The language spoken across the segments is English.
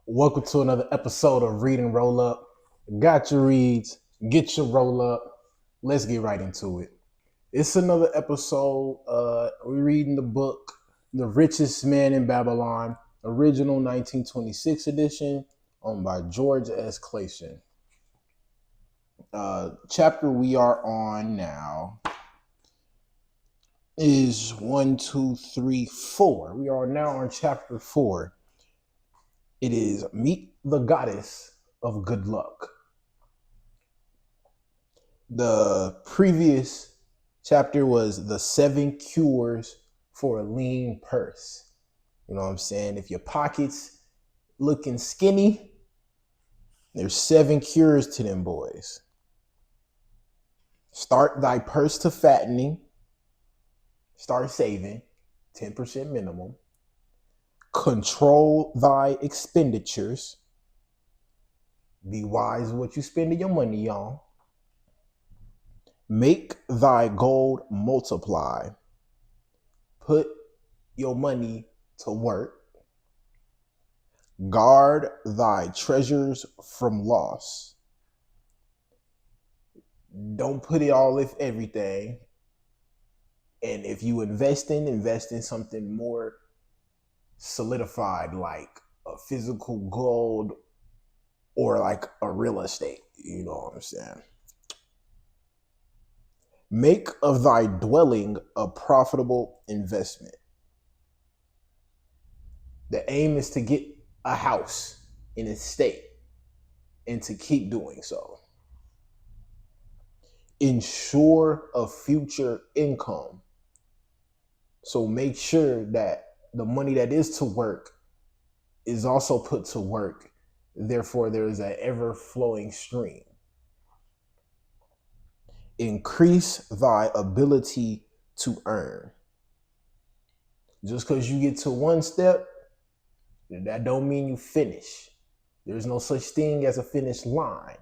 Welcome to another episode of Read and Roll Up. Got your reads, get your roll up. Let's get right into it. It's another episode. We're reading the book, The Richest Man in Babylon, original 1926 edition, owned by George S. Clason. Chapter we are on now is 1, 2, 3, 4. We are now on chapter 4. It is Meet the Goddess of Good Luck. The previous chapter was the 7 cures for a lean purse. You know what I'm saying? If your pockets looking skinny, there's 7 cures to them boys. Start thy purse to fattening. Start saving, 10% minimum. Control thy expenditures. Be wise with what you spending your money on. Make thy gold multiply. Put your money to work. Guard thy treasures from loss. Don't put it all in everything. And if you invest in something more solidified, like a physical gold or like a real estate. You know what I'm saying? Make of thy dwelling a profitable investment. The aim is to get a house, an estate, and to keep doing so. Ensure a future income. So make sure that the money that is to work is also put to work. Therefore, there is an ever-flowing stream. Increase thy ability to earn. Just because you get to one step, that don't mean you finish. There's no such thing as a finish line.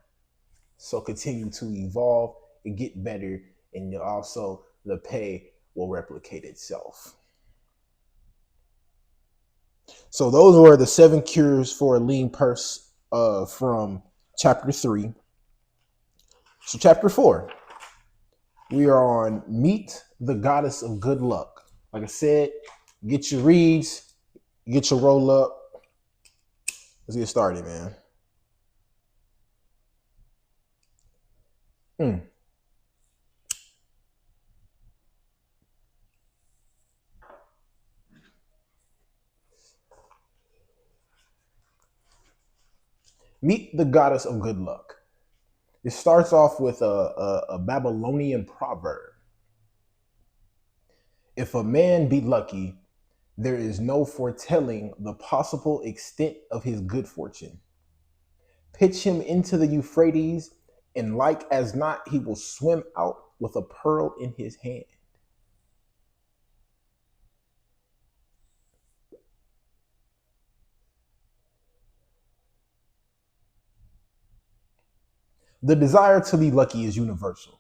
So continue to evolve and get better, and also the pay will replicate itself. So those were the 7 cures for a lean purse from chapter 3. So chapter 4, we are on Meet the Goddess of Good Luck. Like I said, get your reads, get your roll up. Let's get started, man. Meet the Goddess of Good Luck. It starts off with a Babylonian proverb. If a man be lucky, there is no foretelling the possible extent of his good fortune. Pitch him into the Euphrates, and like as not, he will swim out with a pearl in his hand. The desire to be lucky is universal.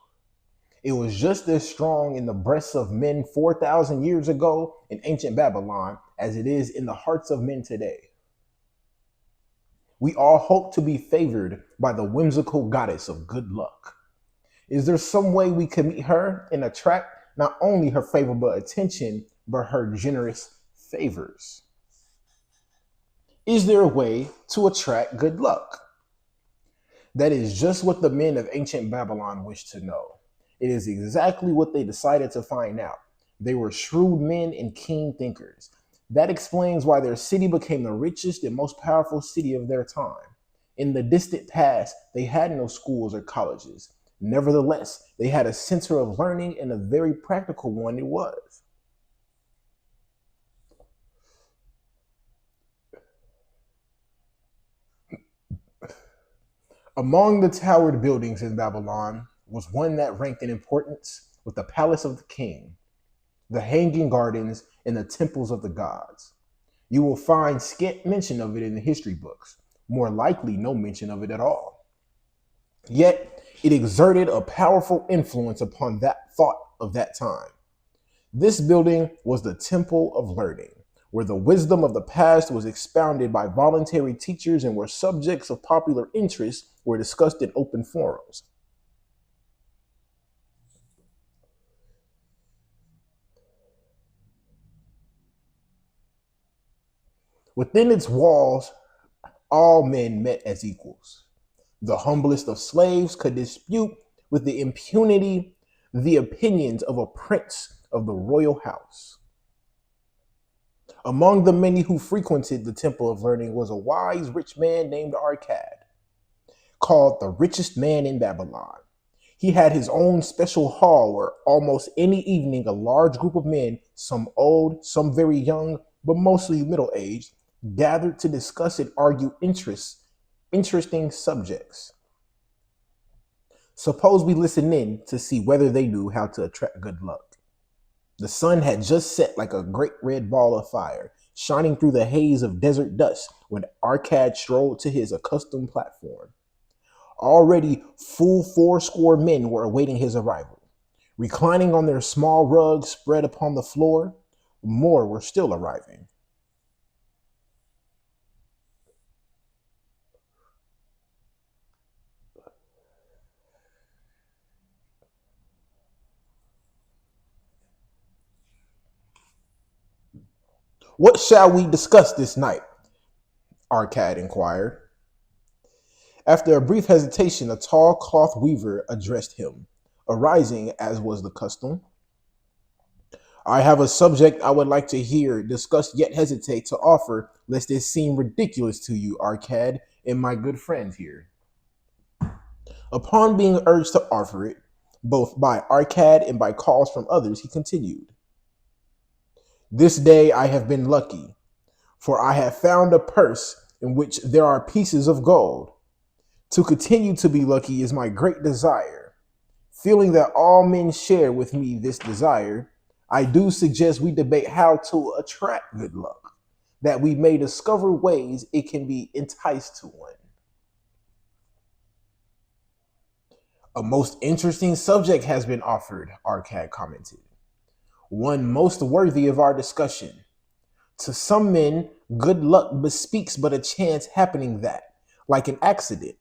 It was just as strong in the breasts of men 4,000 years ago in ancient Babylon as it is in the hearts of men today. We all hope to be favored by the whimsical goddess of good luck. Is there some way we can meet her and attract not only her favorable attention, but her generous favors? Is there a way to attract good luck? That is just what the men of ancient Babylon wished to know. It is exactly what they decided to find out. They were shrewd men and keen thinkers. That explains why their city became the richest and most powerful city of their time. In the distant past, they had no schools or colleges. Nevertheless, they had a center of learning, and a very practical one it was. Among the towered buildings in Babylon was one that ranked in importance with the palace of the king, the hanging gardens, and the temples of the gods. You will find scant mention of it in the history books, more likely no mention of it at all. Yet, it exerted a powerful influence upon that thought of that time. This building was the Temple of Learning, where the wisdom of the past was expounded by voluntary teachers and where subjects of popular interest were discussed in open forums. Within its walls, all men met as equals. The humblest of slaves could dispute with the impunity the opinions of a prince of the royal house. Among the many who frequented the temple of learning was a wise rich man named Arcad, called the richest man in Babylon. He had his own special hall where almost any evening a large group of men, some old, some very young, but mostly middle aged, gathered to discuss and argue interesting subjects. Suppose we listen in to see whether they knew how to attract good luck. The sun had just set like a great red ball of fire, shining through the haze of desert dust when Arcad strolled to his accustomed platform. Already full fourscore men were awaiting his arrival. Reclining on their small rugs spread upon the floor, more were still arriving. What shall we discuss this night? Arcad inquired. After a brief hesitation, a tall cloth weaver addressed him, arising as was the custom. I have a subject I would like to hear discussed yet hesitate to offer, lest it seem ridiculous to you, Arcad, and my good friend here. Upon being urged to offer it, both by Arcad and by calls from others, he continued. This day I have been lucky, for I have found a purse in which there are pieces of gold. To continue to be lucky is my great desire. Feeling that all men share with me this desire, I do suggest we debate how to attract good luck, that we may discover ways it can be enticed to one. A most interesting subject has been offered, Arcad commented. One most worthy of our discussion. To some men, good luck bespeaks but a chance happening that, like an accident,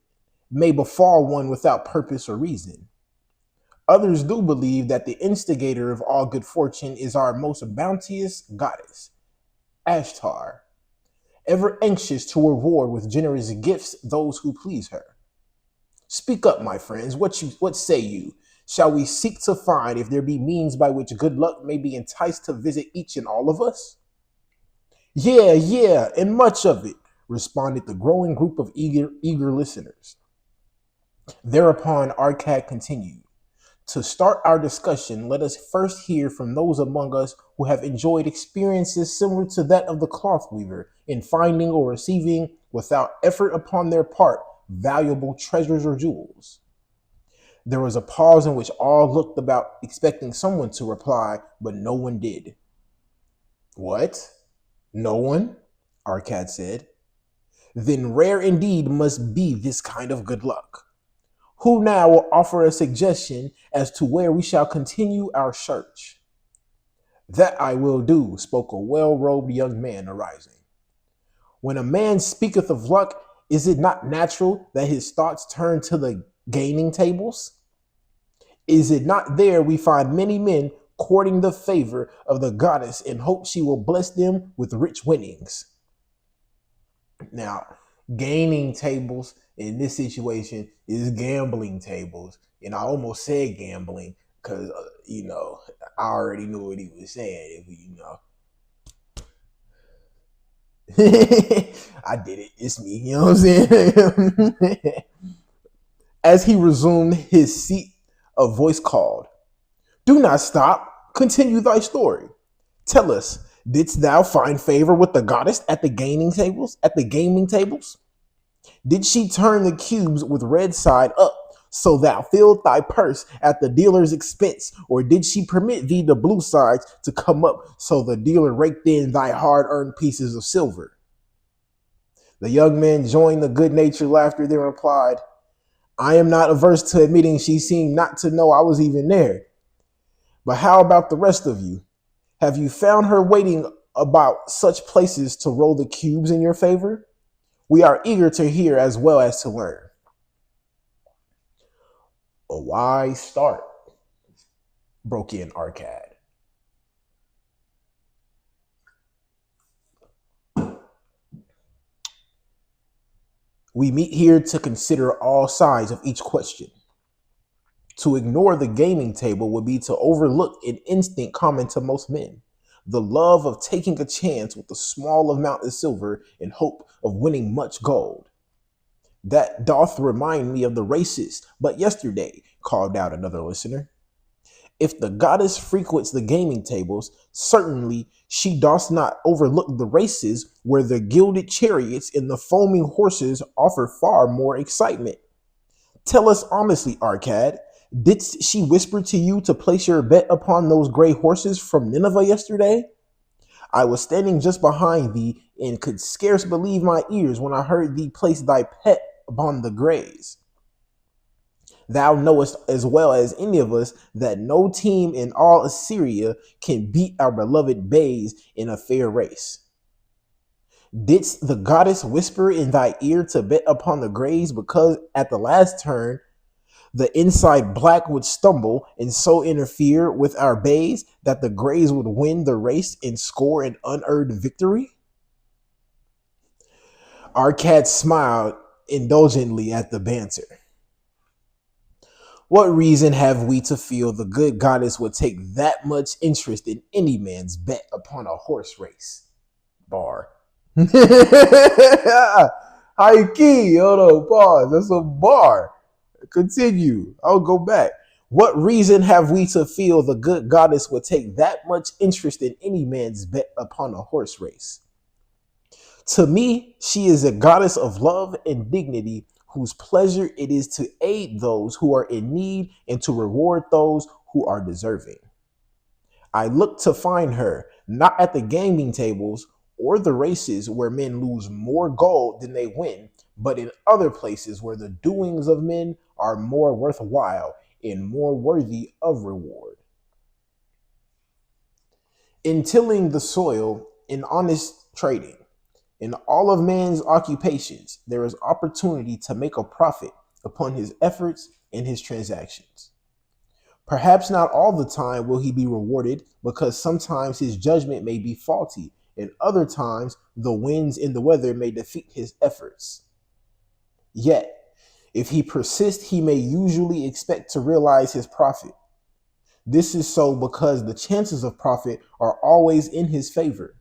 may befall one without purpose or reason. Others do believe that the instigator of all good fortune is our most bounteous goddess, Ashtar, ever anxious to reward with generous gifts those who please her. Speak up, my friends. What say you? Shall we seek to find if there be means by which good luck may be enticed to visit each and all of us? Yeah, and much of it, responded the growing group of eager listeners. Thereupon Arcad continued. To start our discussion, let us first hear from those among us who have enjoyed experiences similar to that of the cloth weaver in finding or receiving, without effort upon their part, valuable treasures or jewels. There was a pause in which all looked about, expecting someone to reply, but no one did. What? No one? Arcad said. Then rare indeed must be this kind of good luck. Who now will offer a suggestion as to where we shall continue our search? That I will do, spoke a well-robed young man arising. When a man speaketh of luck, is it not natural that his thoughts turn to the gaming tables? Is it not there we find many men courting the favor of the goddess in hope she will bless them with rich winnings? Now, gaming tables in this situation is gambling tables. And I almost said gambling because, I already knew what he was saying. I did it. It's me. You know what I'm saying? As he resumed his seat, a voice called, Do not stop. Continue thy story. Tell us, didst thou find favor with the goddess at the gaming tables? Did she turn the cubes with red side up, so thou filled thy purse at the dealer's expense? Or did she permit thee the blue sides to come up, so the dealer raked in thy hard-earned pieces of silver? The young man joined the good-natured laughter, then replied, I am not averse to admitting she seemed not to know I was even there. But how about the rest of you? Have you found her waiting about such places to roll the cubes in your favor? We are eager to hear as well as to learn. A wise start, broke in Arcad. We meet here to consider all sides of each question. To ignore the gaming table would be to overlook an instinct common to most men, the love of taking a chance with a small amount of silver in hope of winning much gold. That doth remind me of the races, but yesterday, called out another listener. If the goddess frequents the gaming tables, certainly she doth not overlook the races where the gilded chariots and the foaming horses offer far more excitement. Tell us honestly, Arcad, did she whisper to you to place your bet upon those gray horses from Nineveh yesterday? I was standing just behind thee and could scarce believe my ears when I heard thee place thy pet upon the grays. Thou knowest as well as any of us that no team in all Assyria can beat our beloved bays in a fair race. Didst the goddess whisper in thy ear to bet upon the grays because at the last turn the inside black would stumble and so interfere with our bays that the grays would win the race and score an unearned victory? Arcad smiled indulgently at the banter. What reason have we to feel the good goddess would take that much interest in any man's bet upon a horse race? Bar. High key, hold on, pause. That's a bar. Continue. I'll go back. What reason have we to feel the good goddess would take that much interest in any man's bet upon a horse race? To me, she is a goddess of love and dignity whose pleasure it is to aid those who are in need and to reward those who are deserving. I look to find her not at the gaming tables or the races where men lose more gold than they win, but in other places where the doings of men are more worthwhile and more worthy of reward. In tilling the soil, in honest trading, in all of man's occupations, there is opportunity to make a profit upon his efforts and his transactions. Perhaps not all the time will he be rewarded because sometimes his judgment may be faulty, and other times the winds and the weather may defeat his efforts. Yet, if he persists, he may usually expect to realize his profit. This is so because the chances of profit are always in his favor.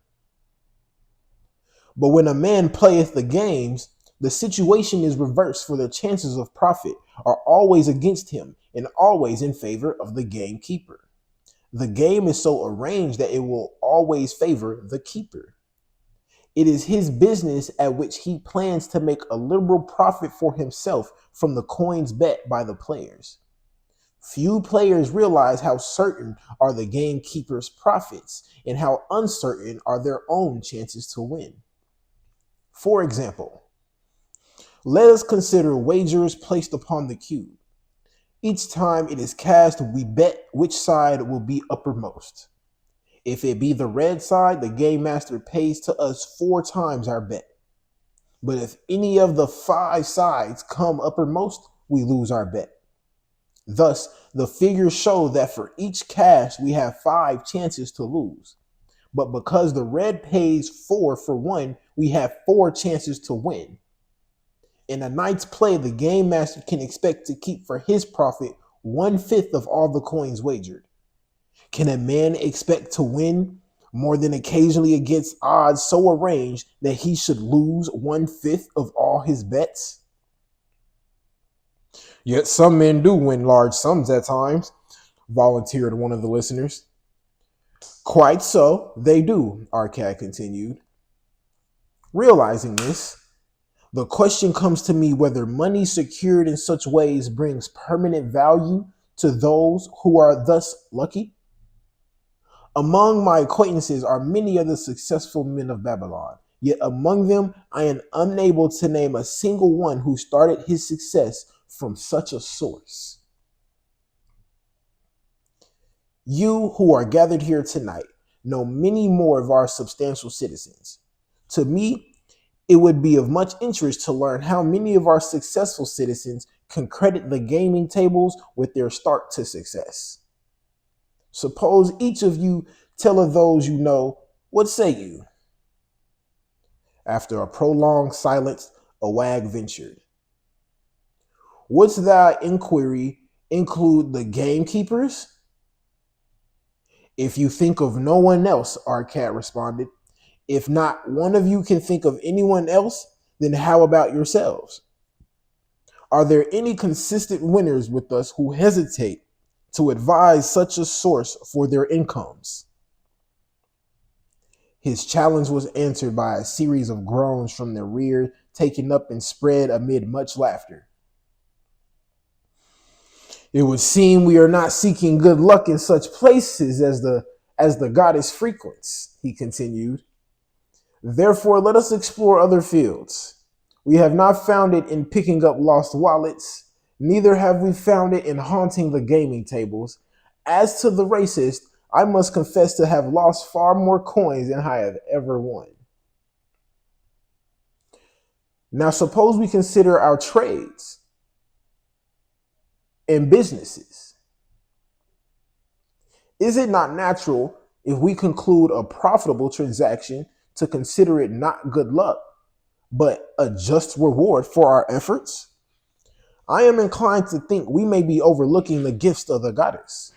But when a man playeth the games, the situation is reversed, for the chances of profit are always against him and always in favor of the gamekeeper. The game is so arranged that it will always favor the keeper. It is his business at which he plans to make a liberal profit for himself from the coins bet by the players. Few players realize how certain are the gamekeeper's profits and how uncertain are their own chances to win. For example, let us consider wagers placed upon the cube. Each time it is cast, we bet which side will be uppermost. If it be the red side, the game master pays to us 4 times our bet. But if any of the 5 sides come uppermost, we lose our bet. Thus, the figures show that for each cast, we have 5 chances to lose. But because the red pays 4 for 1, we have 4 chances to win. In a night's play, the game master can expect to keep for his profit 1/5 of all the coins wagered. Can a man expect to win more than occasionally against odds so arranged that he should lose 1/5 of all his bets? Yet some men do win large sums at times, volunteered one of the listeners. Quite so, they do, Arcad continued. Realizing this, the question comes to me whether money secured in such ways brings permanent value to those who are thus lucky. Among my acquaintances are many of the successful men of Babylon, yet among them I am unable to name a single one who started his success from such a source. You who are gathered here tonight, know many more of our substantial citizens. To me, it would be of much interest to learn how many of our successful citizens can credit the gaming tables with their start to success. Suppose each of you tell of those you know, what say you? After a prolonged silence, a wag ventured. Wouldst thy inquiry include the gamekeepers? If you think of no one else, our cat responded. If not one of you can think of anyone else, then how about yourselves? Are there any consistent winners with us who hesitate to advise such a source for their incomes? His challenge was answered by a series of groans from the rear, taken up and spread amid much laughter. It would seem we are not seeking good luck in such places as the goddess frequents, he continued. Therefore, let us explore other fields. We have not found it in picking up lost wallets, neither have we found it in haunting the gaming tables. As to the racist, I must confess to have lost far more coins than I have ever won. Now, suppose we consider our trades and businesses. Is it not natural, if we conclude a profitable transaction, to consider it not good luck, but a just reward for our efforts? I am inclined to think we may be overlooking the gifts of the goddess.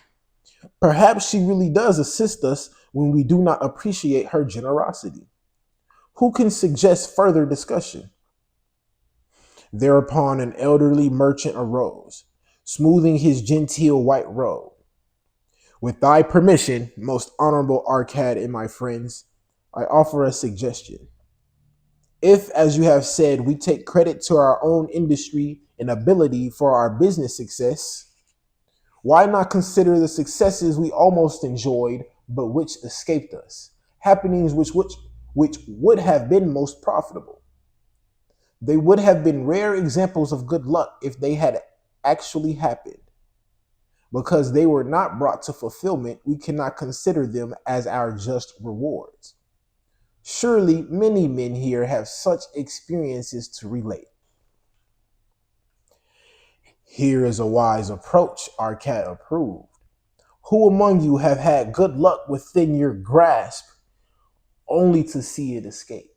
Perhaps she really does assist us when we do not appreciate her generosity. Who can suggest further discussion? Thereupon an elderly merchant arose, smoothing his genteel white robe. With thy permission, most honorable Arcad and my friends, I offer a suggestion. If, as you have said, we take credit to our own industry and ability for our business success, why not consider the successes we almost enjoyed, but which escaped us, happenings which would have been most profitable? They would have been rare examples of good luck if they had actually happened. Because they were not brought to fulfillment, we cannot consider them as our just rewards. Surely many men here have such experiences to relate. Here is a wise approach, our cat approved. Who among you have had good luck within your grasp only to see it escape?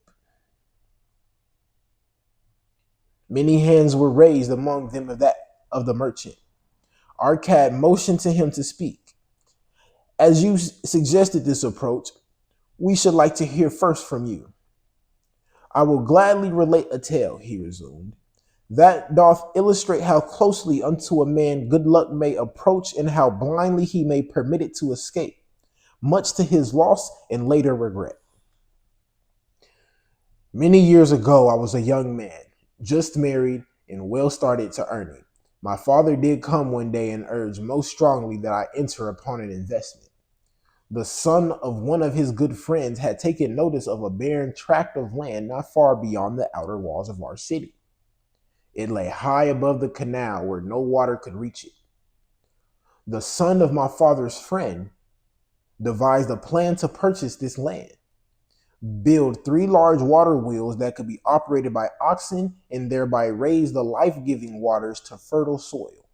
Many hands were raised, among them of the merchant. Arcad motioned to him to speak. As you suggested this approach, we should like to hear first from you. I will gladly relate a tale, he resumed, that doth illustrate how closely unto a man good luck may approach and how blindly he may permit it to escape, much to his loss and later regret. Many years ago, I was a young man, just married and well started to earning. My father did come one day and urged most strongly that I enter upon an investment. The son of one of his good friends had taken notice of a barren tract of land not far beyond the outer walls of our city. It lay high above the canal where no water could reach it. The son of my father's friend devised a plan to purchase this land, build 3 large water wheels that could be operated by oxen and thereby raise the life-giving waters to fertile soil.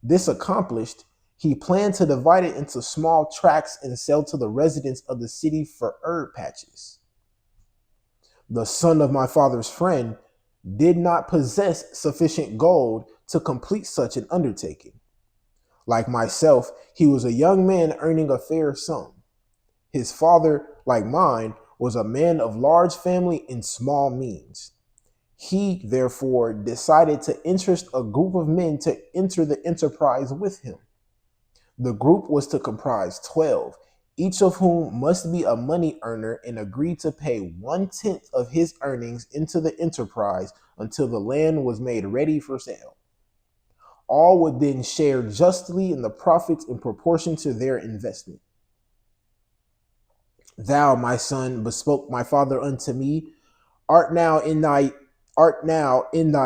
This accomplished, he planned to divide it into small tracts and sell to the residents of the city for herb patches. The son of my father's friend did not possess sufficient gold to complete such an undertaking. Like myself, he was a young man earning a fair sum. His father, like mine, was a man of large family and small means. He, therefore, decided to interest a group of men to enter the enterprise with him. The group was to comprise 12, each of whom must be a money earner and agreed to pay 1/10 of his earnings into the enterprise until the land was made ready for sale. All would then share justly in the profits in proportion to their investment. Thou, my son, bespoke my father unto me, art now in thy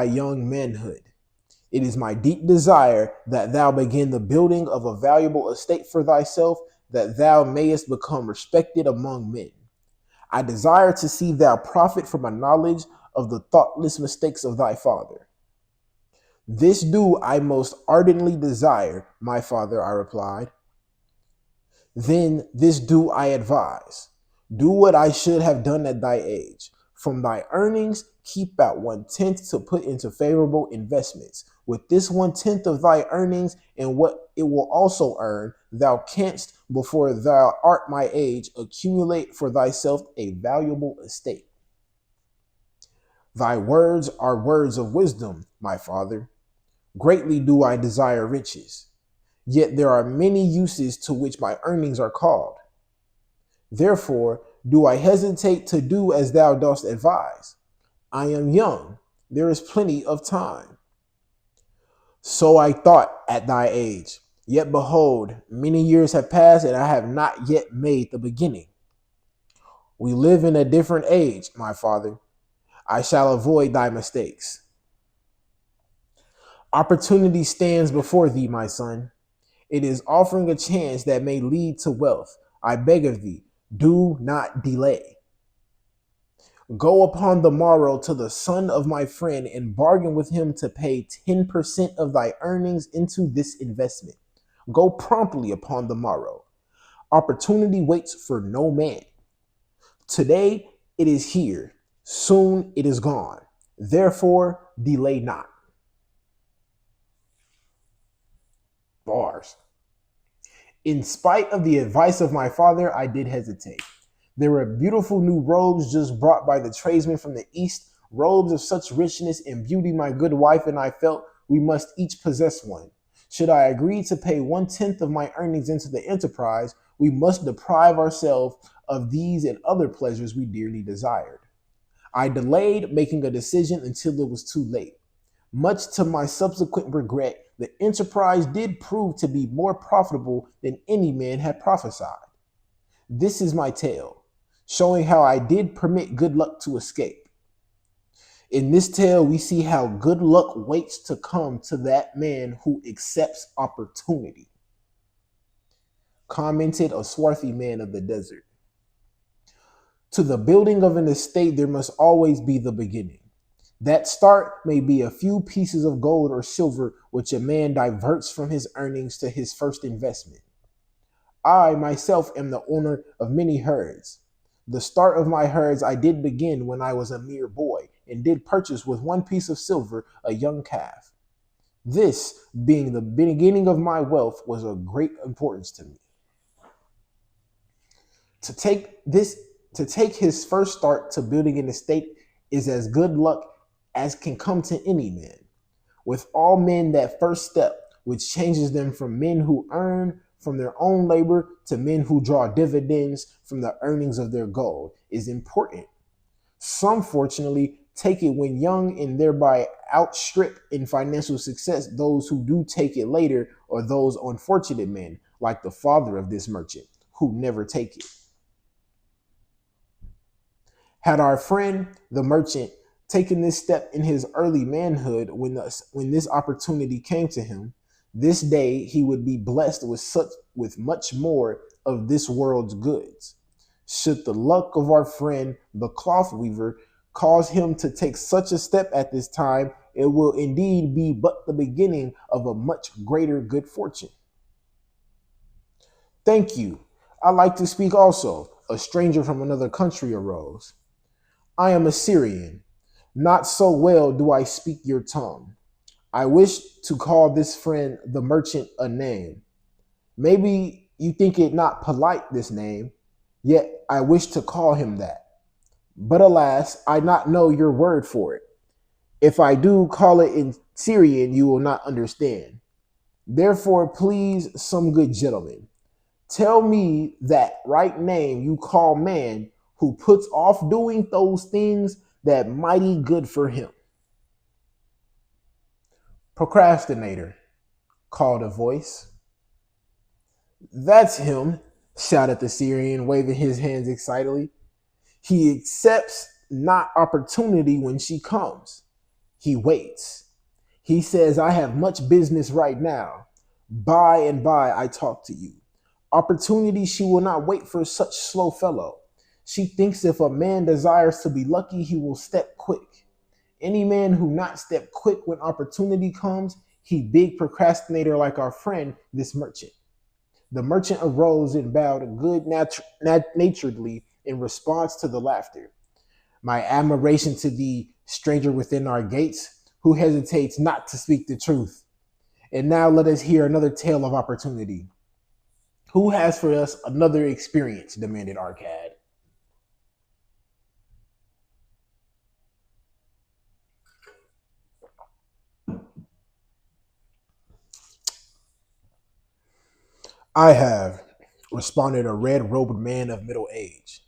young manhood. It is my deep desire that thou begin the building of a valuable estate for thyself, that thou mayest become respected among men. I desire to see thou profit from a knowledge of the thoughtless mistakes of thy father. This do I most ardently desire, my father, I replied. Then this do I advise. Do what I should have done at thy age. From thy earnings, keep out 1/10 to put into favorable investments. With this 1/10 of thy earnings and what it will also earn, thou canst, before thou art my age, accumulate for thyself a valuable estate. Thy words are words of wisdom, my father. Greatly do I desire riches. Yet there are many uses to which my earnings are called. Therefore, do I hesitate to do as thou dost advise. I am young. There is plenty of time. So I thought at thy age. Yet behold, many years have passed and I have not yet made the beginning. We live in a different age, my father. I shall avoid thy mistakes. Opportunity stands before thee, my son. It is offering a chance that may lead to wealth. I beg of thee, do not delay. Go upon the morrow to the son of my friend and bargain with him to pay 10% of thy earnings into this investment. Go promptly upon the morrow. Opportunity waits for no man. Today it is here. Soon it is gone. Therefore, delay not. Bars. In spite of the advice of my father, I did hesitate. There were beautiful new robes just brought by the tradesmen from the east, robes of such richness and beauty my good wife and I felt we must each possess one. Should I agree to pay 1/10 of my earnings into the enterprise, we must deprive ourselves of these and other pleasures we dearly desired. I delayed making a decision until it was too late. Much to my subsequent regret, the enterprise did prove to be more profitable than any man had prophesied. This is my tale, showing how I did permit good luck to escape. In this tale, we see how good luck waits to come to that man who accepts opportunity. Commented a swarthy man of the desert. To the building of an estate, there must always be the beginning. That start may be a few pieces of gold or silver which a man diverts from his earnings to his first investment. I myself am the owner of many herds. The start of my herds I did begin when I was a mere boy and did purchase with 1 piece of silver a young calf. This, being the beginning of my wealth, was of great importance to me. To take his first start to building an estate is as good luck as can come to any man. With all men, that first step, which changes them from men who earn from their own labor to men who draw dividends from the earnings of their gold, is important. Some, fortunately, take it when young and thereby outstrip in financial success those who do take it later, or those unfortunate men, like the father of this merchant, who never take it. Had our friend, the merchant, taken this step in his early manhood when this opportunity came to him, this day he would be blessed with much more of this world's goods. Should the luck of our friend, the cloth weaver, cause him to take such a step at this time, it will indeed be but the beginning of a much greater good fortune. Thank you. I like to speak also. A stranger from another country arose. I am a Syrian. Not so well do I speak your tongue. I wish to call this friend the merchant a name. Maybe you think it not polite, this name, yet I wish to call him that. But alas, I not know your word for it. If I do call it in Syrian, you will not understand. Therefore, please, some good gentlemen, tell me that right name you call man who puts off doing those things that mighty good for him. Procrastinator, called a voice. That's him, shouted the Syrian, waving his hands excitedly. He accepts not opportunity when she comes. He waits. He says, I have much business right now. By and by I talk to you. Opportunity she will not wait for such slow fellow. She thinks if a man desires to be lucky, he will step quick. Any man who not step quick when opportunity comes, he big procrastinator like our friend, this merchant. The merchant arose and bowed naturedly in response to the laughter. My admiration to the stranger within our gates, who hesitates not to speak the truth. And now let us hear another tale of opportunity. Who has for us another experience? Demanded Arcad. I have, responded a red-robed man of middle age.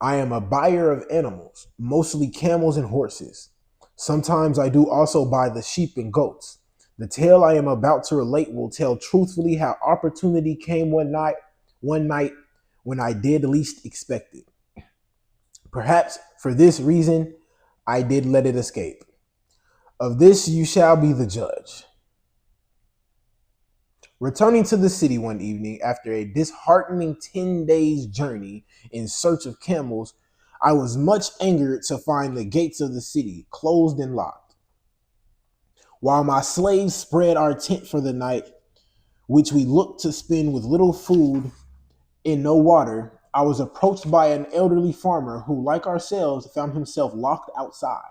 I am a buyer of animals, mostly camels and horses. Sometimes I do also buy the sheep and goats. The tale I am about to relate will tell truthfully how opportunity came one night when I did least expect it. Perhaps for this reason, I did let it escape. Of this you shall be the judge. Returning to the city one evening after a disheartening 10 days' journey in search of camels, I was much angered to find the gates of the city closed and locked. While my slaves spread our tent for the night, which we looked to spend with little food and no water, I was approached by an elderly farmer who, like ourselves, found himself locked outside.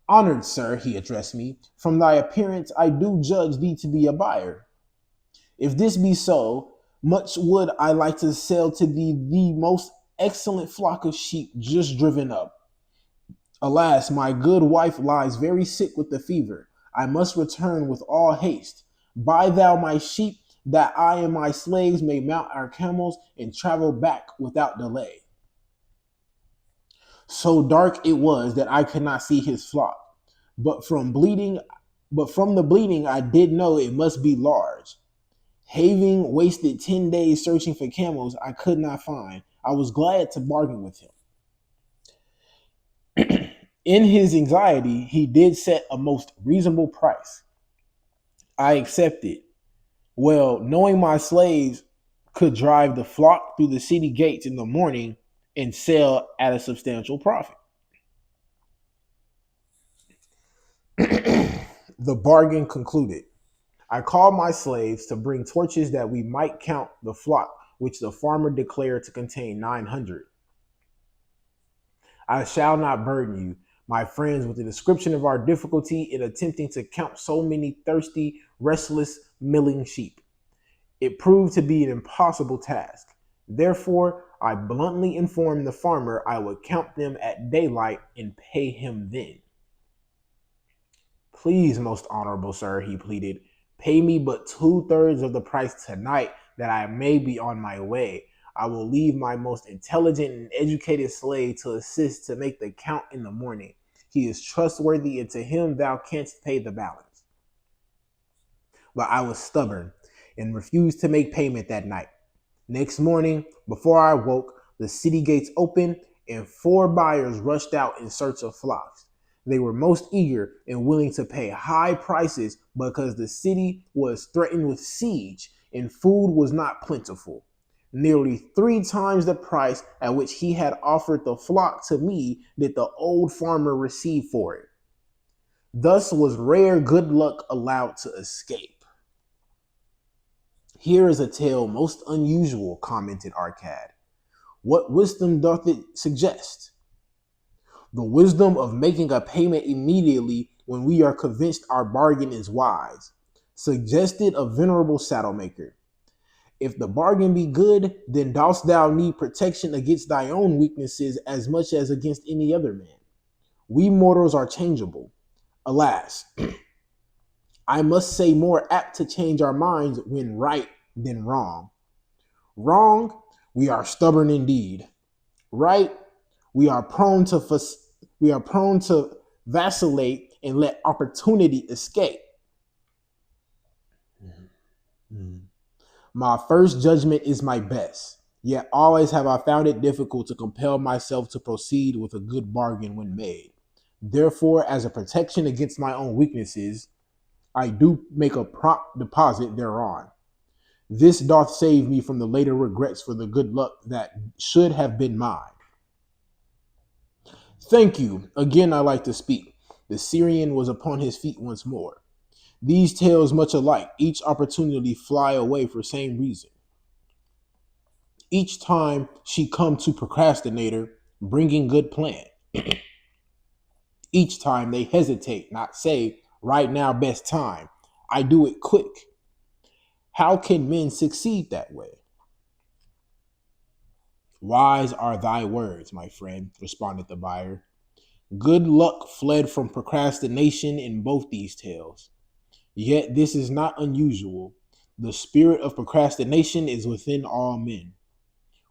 Honored sir, he addressed me, from thy appearance I do judge thee to be a buyer. If this be so, much would I like to sell to thee the most excellent flock of sheep just driven up. Alas, my good wife lies very sick with the fever. I must return with all haste. Buy thou my sheep, that I and my slaves may mount our camels and travel back without delay. So dark it was that I could not see his flock, but from bleeding, but from the bleeding I did know it must be large. Having wasted 10 days searching for camels I could not find, I was glad to bargain with him. In his anxiety, he did set a most reasonable price. I accepted. Well, knowing my slaves could drive the flock through the city gates in the morning and sell at a substantial profit. The bargain concluded. I called my slaves to bring torches that we might count the flock, which the farmer declared to contain 900. I shall not burden you, my friends, with a description of our difficulty in attempting to count so many thirsty, restless, milling sheep. It proved to be an impossible task. Therefore, I bluntly informed the farmer I would count them at daylight and pay him then. Please, most honorable sir, he pleaded, pay me but 2/3 of the price tonight that I may be on my way. I will leave my most intelligent and educated slave to assist to make the count in the morning. He is trustworthy, and to him thou canst pay the balance. But I was stubborn and refused to make payment that night. Next morning, before I woke, the city gates opened and 4 buyers rushed out in search of flocks. They were most eager and willing to pay high prices because the city was threatened with siege and food was not plentiful. Nearly 3 times the price at which he had offered the flock to me did the old farmer receive for it. Thus was rare good luck allowed to escape. Here is a tale most unusual, commented Arcad. What wisdom doth it suggest? The wisdom of making a payment immediately when we are convinced our bargain is wise, suggested a venerable saddle maker. If the bargain be good, then dost thou need protection against thy own weaknesses as much as against any other man. We mortals are changeable. Alas, I must say more apt to change our minds when right than wrong. Wrong, we are stubborn indeed. Right, we are prone to vacillate and let opportunity escape. My first judgment is my best, yet always have I found it difficult to compel myself to proceed with a good bargain when made. Therefore, as a protection against my own weaknesses, I do make a prompt deposit thereon. This doth save me from the later regrets for the good luck that should have been mine. Thank you. Again I like to speak. The Syrian was upon his feet once more. These tales much alike, each opportunity fly away for same reason. Each time she come to procrastinator, bringing good plan. Each time they hesitate, not say, right now best time. I do it quick. How can men succeed that way? Wise are thy words, my friend, responded the buyer. Good luck fled from procrastination in both these tales. Yet this is not unusual. The spirit of procrastination is within all men.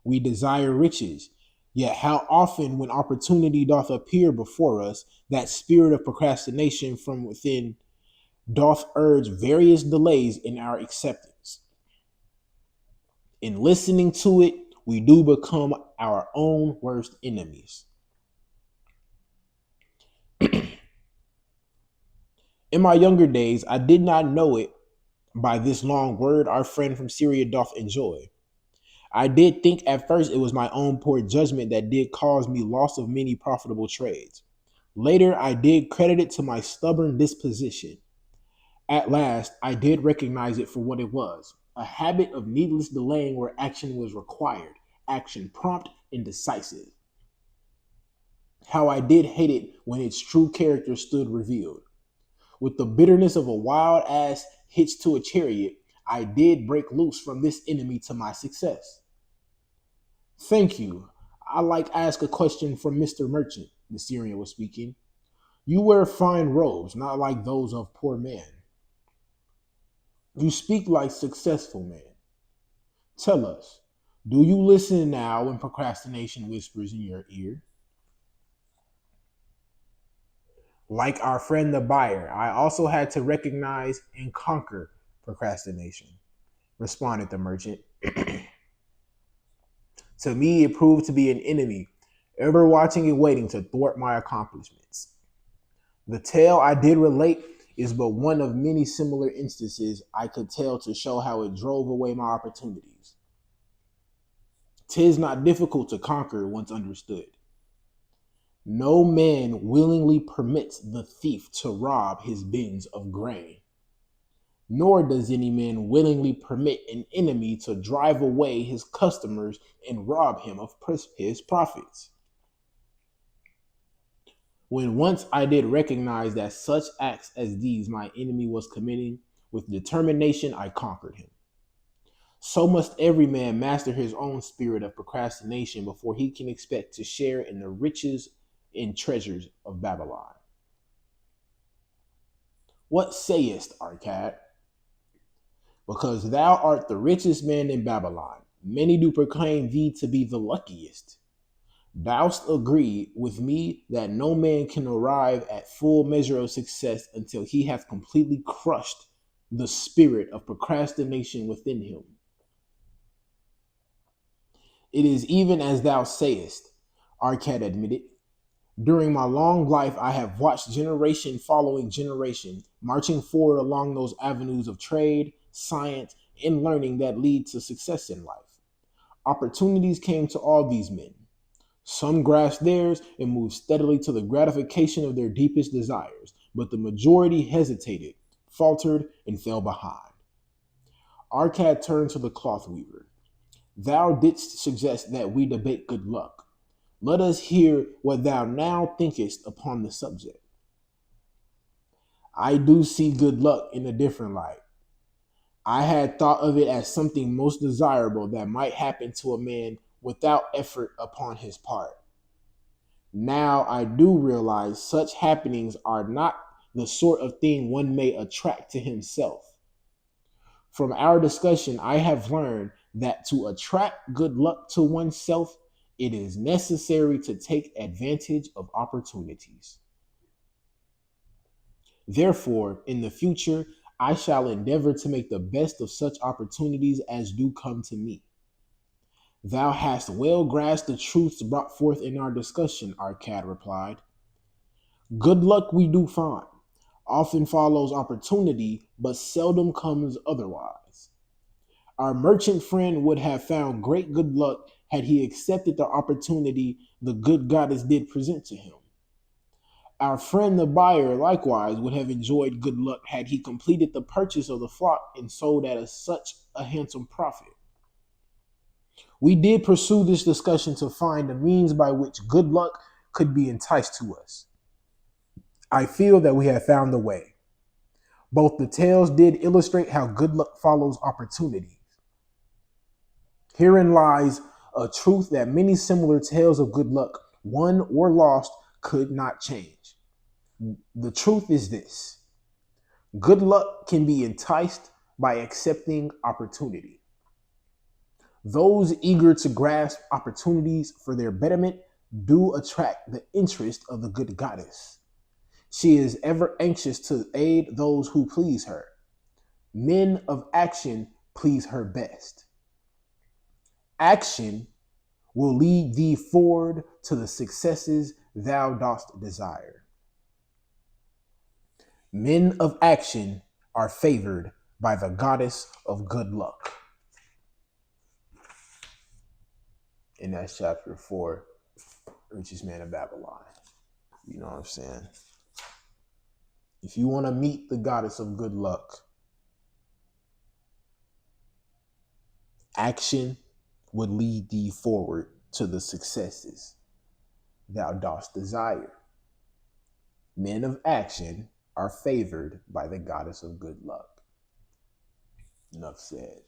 We desire riches, yet how often when opportunity doth appear before us, that spirit of procrastination from within doth urge various delays in our acceptance. In listening to it, we do become our own worst enemies. In my younger days, I did not know it by this long word our friend from Syria doth enjoy. I did think at first it was my own poor judgment that did cause me loss of many profitable trades. Later, I did credit it to my stubborn disposition. At last, I did recognize it for what it was, a habit of needless delaying where action was required, action prompt and decisive. How I did hate it when its true character stood revealed. With the bitterness of a wild ass hitched to a chariot, I did break loose from this enemy to my success. Thank you. I like ask a question from Mr. Merchant, the Syrian was speaking. You wear fine robes, not like those of poor man. You speak like successful man. Tell us, do you listen now when procrastination whispers in your ear? Like our friend the buyer, I also had to recognize and conquer procrastination, responded the merchant. To me, it proved to be an enemy, ever watching and waiting to thwart my accomplishments. The tale I did relate is but one of many similar instances I could tell to show how it drove away my opportunities. 'Tis not difficult to conquer once understood. No man willingly permits the thief to rob his bins of grain, nor does any man willingly permit an enemy to drive away his customers and rob him of his profits. When once I did recognize that such acts as these my enemy was committing, with determination I conquered him. So must every man master his own spirit of procrastination before he can expect to share in the riches and treasures of Babylon. What sayest, Arcad? Because thou art the richest man in Babylon, many do proclaim thee to be the luckiest. Thou'st agree with me that no man can arrive at full measure of success until he hath completely crushed the spirit of procrastination within him. It is even as thou sayest, Arcad admitted. During my long life, I have watched generation following generation, marching forward along those avenues of trade, science, and learning that lead to success in life. Opportunities came to all these men. Some grasped theirs and moved steadily to the gratification of their deepest desires, but the majority hesitated, faltered, and fell behind. Arcad turned to the cloth weaver. Thou didst suggest that we debate good luck. Let us hear what thou now thinkest upon the subject. I do see good luck in a different light. I had thought of it as something most desirable that might happen to a man without effort upon his part. Now I do realize such happenings are not the sort of thing one may attract to himself. From our discussion, I have learned that to attract good luck to oneself, it is necessary to take advantage of opportunities. Therefore, in the future, I shall endeavor to make the best of such opportunities as do come to me. Thou hast well grasped the truths brought forth in our discussion, Arcad replied. Good luck we do find. Often follows opportunity, but seldom comes otherwise. Our merchant friend would have found great good luck had he accepted the opportunity the good goddess did present to him. Our friend the buyer likewise would have enjoyed good luck had he completed the purchase of the flock and sold at such a handsome profit. We did pursue this discussion to find the means by which good luck could be enticed to us. I feel that we have found the way. Both the tales did illustrate how good luck follows opportunity. Herein lies a truth that many similar tales of good luck, won or lost, could not change. The truth is this: good luck can be enticed by accepting opportunity. Those eager to grasp opportunities for their betterment do attract the interest of the good goddess. She is ever anxious to aid those who please her. Men of action please her best. Action will lead thee forward to the successes thou dost desire. Men of action are favored by the goddess of good luck. And that's chapter 4, Richest Man of Babylon. You know what I'm saying? If you want to meet the goddess of good luck, action would lead thee forward to the successes thou dost desire. Men of action are favored by the goddess of good luck. Enough said.